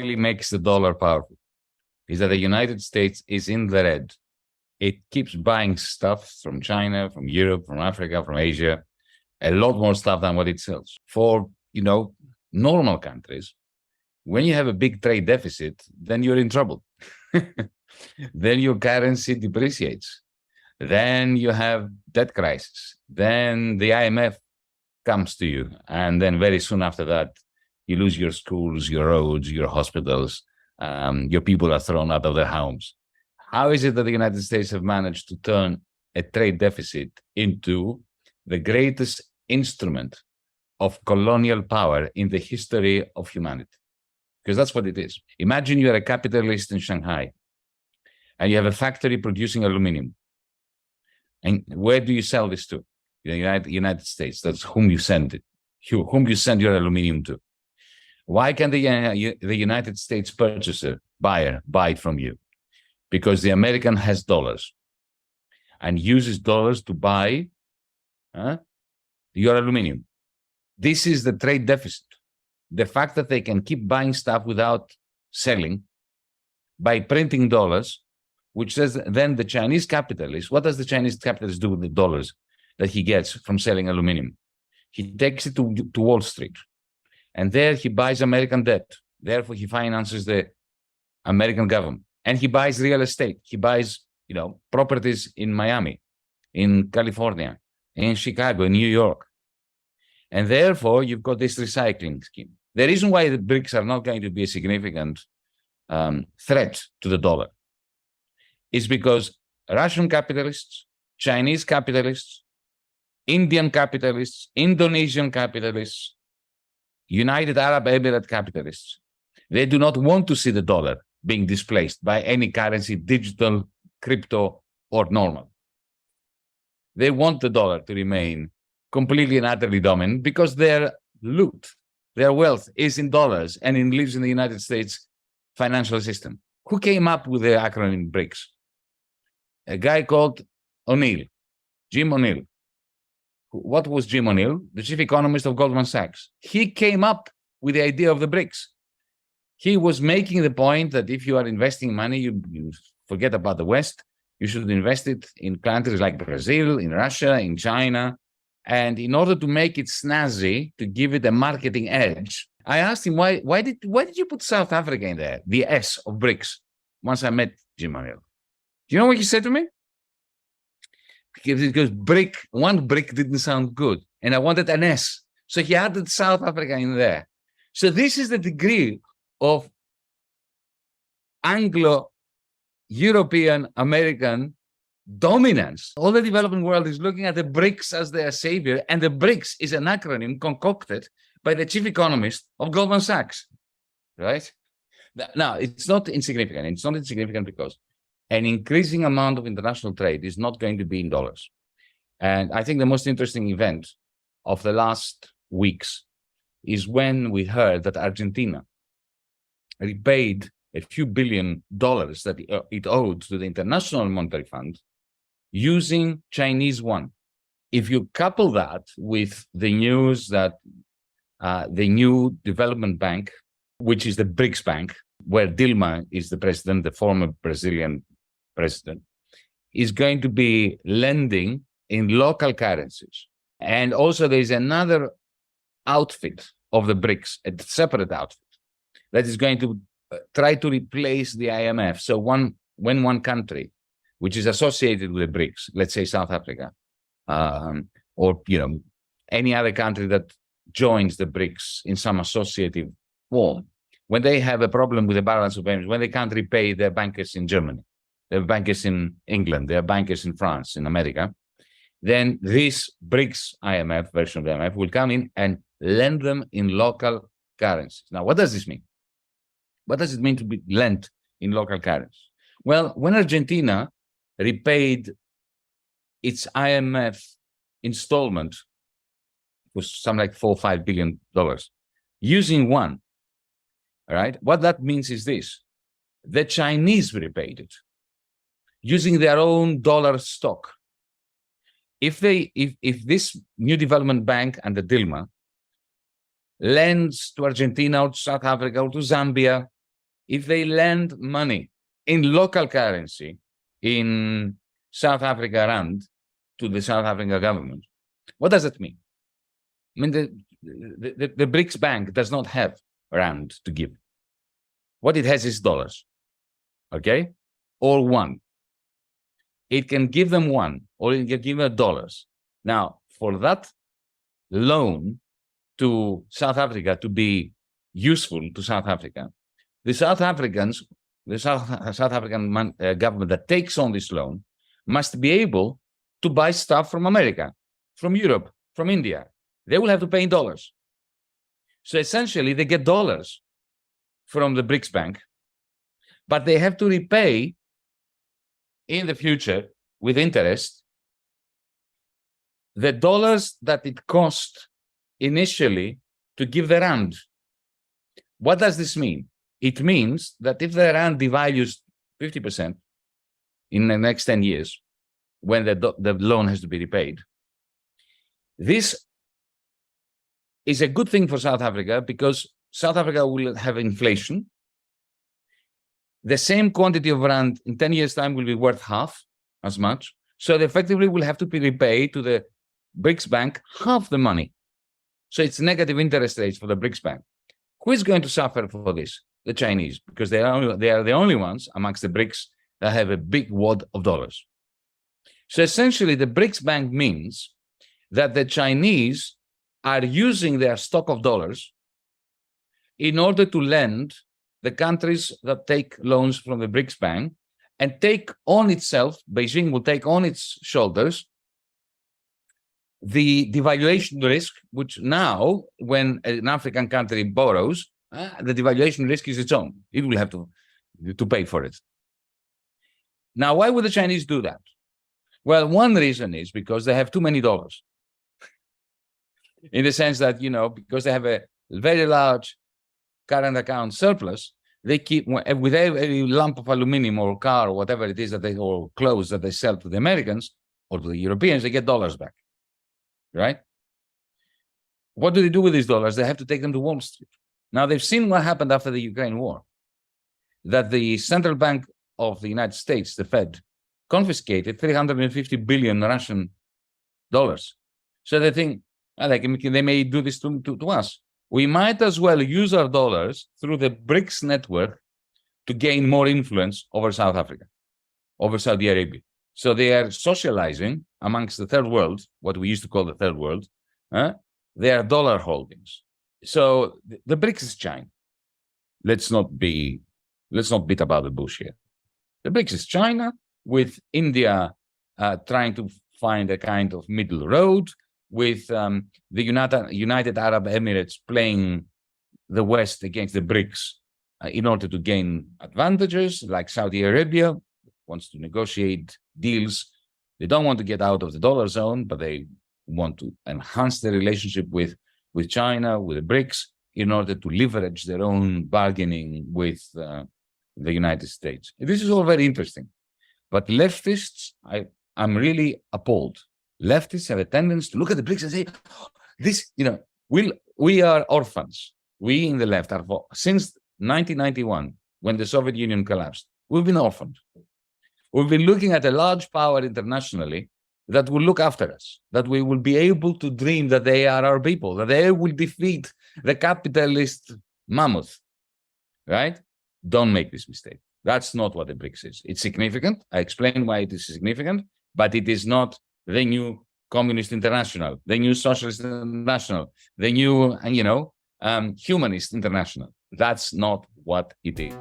really makes the dollar powerful is that the United States is in the red. It keeps buying stuff from China, from Europe, from Africa, from Asia, a lot more stuff than what it sells. For, normal countries, when you have a big trade deficit, then you're in trouble. Then your currency depreciates. Then you have debt crisis. Then the IMF comes to you. And then very soon after that, you lose your schools, your roads, your hospitals. Your people are thrown out of their homes. How is it that the United States have managed to turn a trade deficit into the greatest instrument of colonial power in the history of humanity? Because that's what it is. Imagine you're a capitalist in Shanghai and you have a factory producing aluminum. And where do you sell this to? The United States. That's whom you send it, whom you send your aluminum to. Why can the United States buyer buy it from you? Because the American has dollars and uses dollars to buy your aluminum. This is the trade deficit. The fact that they can keep buying stuff without selling by printing dollars, which says then the Chinese capitalist, what does the Chinese capitalist do with the dollars that he gets from selling aluminum? He takes it to Wall Street. And there he buys American debt. Therefore, he finances the American government. And he buys real estate. He buys, properties in Miami, in California, in Chicago, in New York. And therefore, you've got this recycling scheme. The reason why the BRICS are not going to be a significant threat to the dollar is because Russian capitalists, Chinese capitalists, Indian capitalists, Indonesian capitalists, United Arab Emirates capitalists, they do not want to see the dollar being displaced by any currency, digital, crypto, or normal. They want the dollar to remain completely and utterly dominant because their loot, their wealth is in dollars and it lives in the United States financial system. Who came up with the acronym BRICS? A guy called O'Neill, Jim O'Neill. What was Jim O'Neill? The chief economist of Goldman Sachs. He came up with the idea of the BRICS. He was making the point that if you are investing money, you forget about the West. You should invest it in countries like Brazil, in Russia, in China. And in order to make it snazzy, to give it a marketing edge, I asked him, why did you put South Africa in there, the S of BRICS, once I met Jim O'Neill? Do you know what he said to me? Because one brick didn't sound good, and I wanted an S. So he added South Africa in there. So this is the degree of Anglo-European American dominance. All the developing world is looking at the BRICS as their savior, and the BRICS is an acronym concocted by the chief economist of Goldman Sachs, right? Now, it's not insignificant. It's not insignificant because an increasing amount of international trade is not going to be in dollars. And I think the most interesting event of the last weeks is when we heard that Argentina repaid a few $1 billion that it owed to the International Monetary Fund using Chinese yuan. If you couple that with the news that the new development bank, which is the BRICS Bank, where Dilma is the president, the former Brazilian president, is going to be lending in local currencies. And also there's another outfit of the BRICS, a separate outfit, that is going to try to replace the IMF. So when one country, which is associated with the BRICS, let's say South Africa, or any other country that joins the BRICS in some associative form, when they have a problem with the balance of payments, when they can't repay their bankers in Germany, their bankers in England, their bankers in France, in America, then this BRICS IMF version of the IMF will come in and lend them in local currencies. Now, what does this mean? What does it mean to be lent in local currency? Well, when Argentina repaid its IMF installment, it was something like $4 or $5 billion, using one, all right? What that means is this: the Chinese repaid it using their own dollar stock. If this new development bank under Dilma lends to Argentina or to South Africa or to Zambia if they lend money in local currency, in South Africa rand, to the South African government, what does it mean? I mean, the BRICS Bank does not have rand to give. What it has is dollars, okay? Or one. It can give them one, or it can give them dollars. Now, for that loan to South Africa to be useful to South Africa, the South African government that takes on this loan must be able to buy stuff from America, from Europe, from India. They will have to pay in dollars. So essentially, they get dollars from the BRICS Bank, but they have to repay in the future with interest the dollars that it cost initially to give the rand. What does this mean? It means that if the rand devalues 50% in the next 10 years, when the loan has to be repaid, this is a good thing for South Africa because South Africa will have inflation. The same quantity of rand in 10 years' time will be worth half as much. So they effectively will have to be repaid to the BRICS Bank half the money. So it's negative interest rates for the BRICS Bank. Who is going to suffer for this? The Chinese, because they are the only ones amongst the BRICS that have a big wad of dollars. So essentially, the BRICS Bank means that the Chinese are using their stock of dollars in order to lend the countries that take loans from the BRICS Bank and take on itself, Beijing will take on its shoulders the devaluation risk, which now, when an African country borrows, the devaluation risk is its own. It will have to pay for it. Now, why would the Chinese do that? Well, one reason is because they have too many dollars. In the sense that, because they have a very large current account surplus, they keep, with every lump of aluminum or car or whatever it is or clothes that they sell to the Americans or to the Europeans, they get dollars back, right? What do they do with these dollars? They have to take them to Wall Street. Now, they've seen what happened after the Ukraine war, that the Central Bank of the United States, the Fed, confiscated 350 billion Russian dollars. So they think, they may do this to us. We might as well use our dollars through the BRICS network to gain more influence over South Africa, over Saudi Arabia. So they are socializing amongst the third world, what we used to call the third world, their dollar holdings. So the BRICS is China. Let's not beat about the bush here. The BRICS is China, with India trying to find a kind of middle road, with the United Arab Emirates playing the West against the BRICS in order to gain advantages, like Saudi Arabia wants to negotiate deals. They don't want to get out of the dollar zone, but they want to enhance their relationship with China, with the BRICS, in order to leverage their own bargaining with the United States. This is all very interesting. But leftists, I'm really appalled. Leftists have a tendency to look at the BRICS and say, we are orphans. We in the left are, since 1991, when the Soviet Union collapsed, we've been orphaned. We've been looking at a large power internationally that will look after us, that we will be able to dream that they are our people, that they will defeat the capitalist mammoth, right? Don't make this mistake. That's not what the BRICS is. It's significant. I explained why it is significant, but it is not the new Communist International, the new Socialist International, the new, Humanist International. That's not what it is.